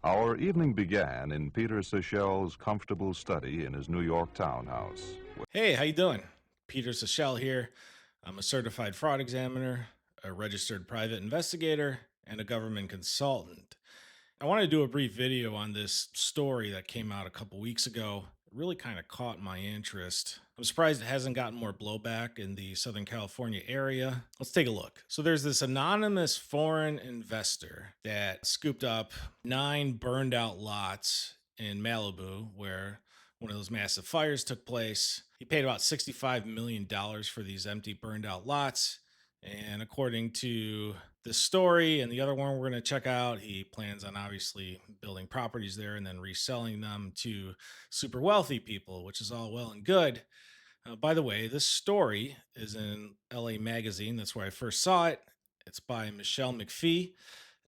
Our evening began in Peter Seychelles' comfortable study in his New York townhouse. Hey, how you doing? Peter Seychelles here. I'm a certified fraud examiner, a registered private investigator, and a government consultant. I want to do a brief video on this story that came out a couple weeks ago. It really kind of caught my interest. I'm surprised it hasn't gotten more blowback in the Southern California area. Let's take a look. So, there's this anonymous foreign investor that scooped up 9 burned out lots in Malibu where one of those massive fires took place. He paid about $65 million for these empty, burned out lots. And according to this story and the other one we're going to check out, he plans on obviously building properties there and then reselling them to super wealthy people, which is all well and good. By the way, this story is in LA Magazine. That's where I first saw it. It's by Michele McPhee.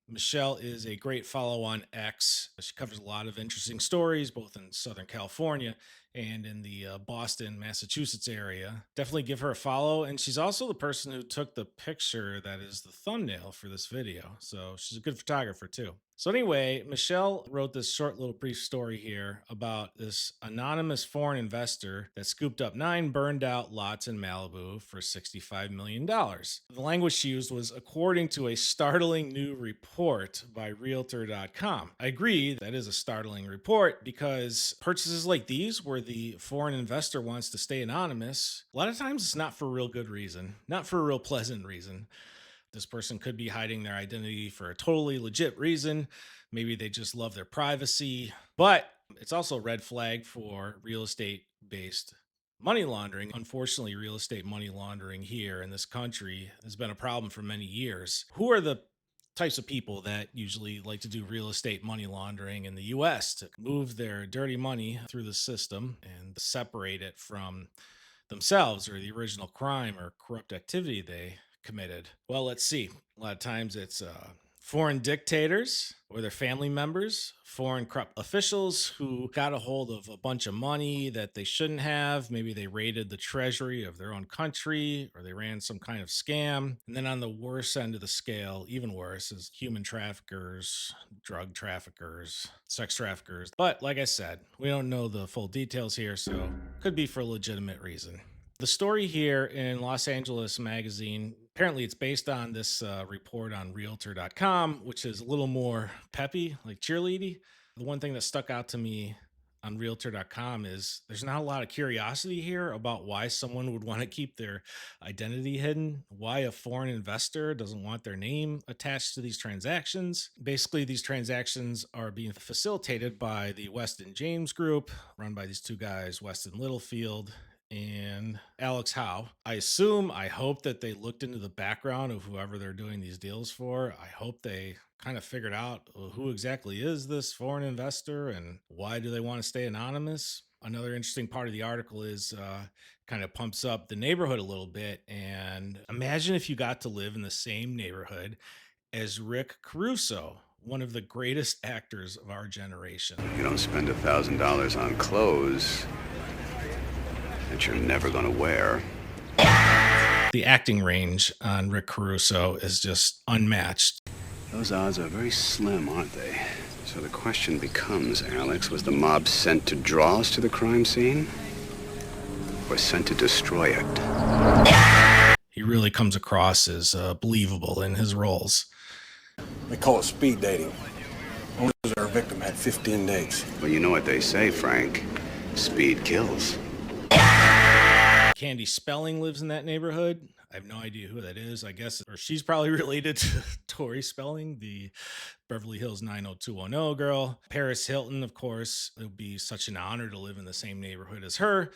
Michelle is a great follow on X. She covers a lot of interesting stories, both in Southern California and in the Boston, Massachusetts area. Definitely give her a follow. And she's also the person who took the picture that is the thumbnail for this video. So she's a good photographer too. So, anyway, Michelle wrote this short little brief story here about this anonymous foreign investor that scooped up 9 burned out lots in Malibu for $65 million. The language she used was according to a startling new report by Realtor.com. I agree that is a startling report because purchases like these, where the foreign investor wants to stay anonymous, a lot of times it's not for a real good reason, not for a real pleasant reason. This person could be hiding their identity for a totally legit reason. Maybe they just love their privacy. But it's also a red flag for real estate based money laundering. Unfortunately, real estate money laundering here in this country has been a problem for many years. Who are the types of people that usually like to do real estate money laundering in the US to move their dirty money through the system and separate it from themselves or the original crime or corrupt activity they committed? Well, let's see. A lot of times it's foreign dictators or their family members, foreign corrupt officials who got a hold of a bunch of money that they shouldn't have. Maybe they raided the treasury of their own country or they ran some kind of scam. And then on the worst end of the scale, even worse, is human traffickers, drug traffickers, sex traffickers. But like I said, we don't know the full details here, so could be for a legitimate reason. The story here in Los Angeles Magazine, apparently it's based on this report on Realtor.com, which is a little more peppy, like cheerleady. The one thing that stuck out to me on Realtor.com is there's not a lot of curiosity here about why someone would want to keep their identity hidden, why a foreign investor doesn't want their name attached to these transactions. Basically, these transactions are being facilitated by the Weston James Group, run by these two guys, Weston Littlefield and Alex Howe. I hope that they looked into the background of whoever they're doing these deals for. I hope they kind of figured out who exactly is this foreign investor and why do they want to stay anonymous. Another interesting part of the article is kind of pumps up the neighborhood a little bit. And imagine if you got to live in the same neighborhood as Rick Caruso, one of the greatest actors of our generation. You don't spend $1,000 on clothes that you're never going to wear. The acting range on Rick Caruso is just unmatched. Those odds are very slim, aren't they? So the question becomes, Alex, was the mob sent to draw us to the crime scene or sent to destroy it? He really comes across as believable in his roles. They call it speed dating. Only our victim had 15 dates. Well, you know what they say, Frank. Speed kills. Candy Spelling lives in that neighborhood. I have no idea who that is. I guess, or she's probably related to Tori Spelling, the Beverly Hills 90210 girl. Paris Hilton, of course. It would be such an honor to live in the same neighborhood as her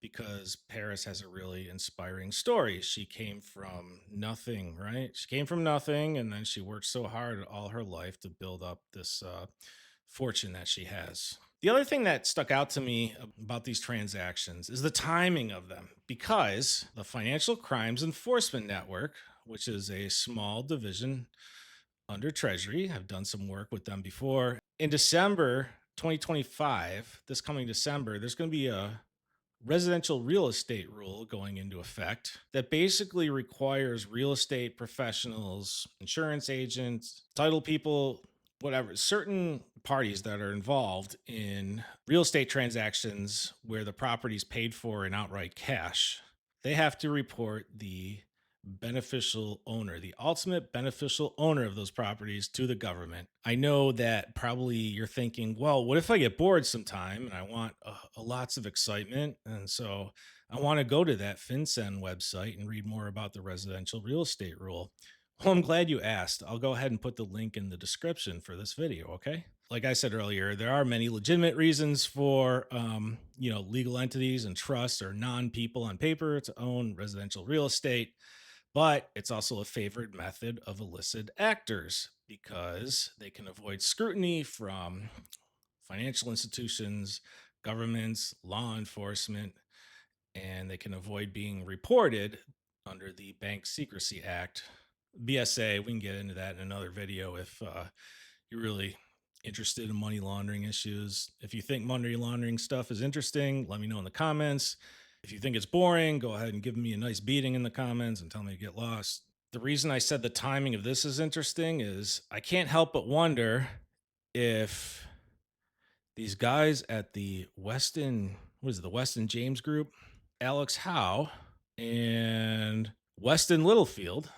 because Paris has a really inspiring story. She came from nothing, right? She came from nothing, and then she worked so hard all her life to build up this fortune that she has. The other thing that stuck out to me about these transactions is the timing of them, because the Financial Crimes Enforcement Network, which is a small division under Treasury, I've done some work with them before. In December 2025, this coming December, there's going to be a residential real estate rule going into effect that basically requires real estate professionals, insurance agents, title people, whatever, certain parties that are involved in real estate transactions where the property is paid for in outright cash, they have to report the beneficial owner, the ultimate beneficial owner of those properties to the government. I know that probably you're thinking, well, what if I get bored sometime and I want lots of excitement? And so I want to go to that FinCEN website and read more about the residential real estate rule. Well, I'm glad you asked. I'll go ahead and put the link in the description for this video, okay? Like I said earlier, there are many legitimate reasons for, legal entities and trusts or non-people on paper to own residential real estate, but it's also a favored method of illicit actors because they can avoid scrutiny from financial institutions, governments, law enforcement, and they can avoid being reported under the Bank Secrecy Act. BSA, we can get into that in another video if you're really interested in money laundering issues. If you think money laundering stuff is interesting, let me know in the comments. If you think it's boring, go ahead and give me a nice beating in the comments and tell me to get lost. The reason I said the timing of this is interesting is I can't help but wonder if these guys at the Weston James Group, Alex Howe and Weston Littlefield,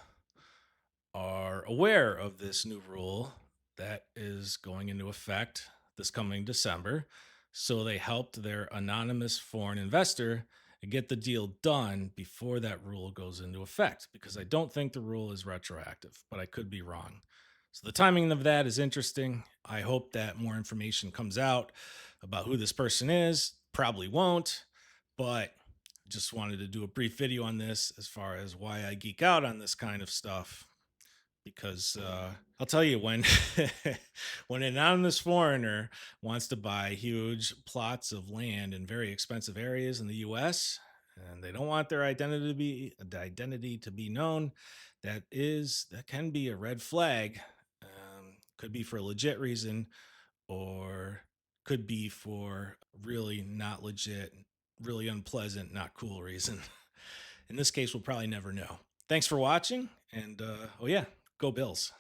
are aware of this new rule that is going into effect this coming December. So they helped their anonymous foreign investor get the deal done before that rule goes into effect, because I don't think the rule is retroactive, but I could be wrong. So the timing of that is interesting. I hope that more information comes out about who this person is. Probably won't, but just wanted to do a brief video on this as far as why I geek out on this kind of stuff. Because I'll tell you, when when an anonymous foreigner wants to buy huge plots of land in very expensive areas in the U.S. and they don't want their identity to be known, that can be a red flag. Could be for a legit reason, or could be for really not legit, really unpleasant, not cool reason. In this case, we'll probably never know. Thanks for watching, and oh yeah, go Bills.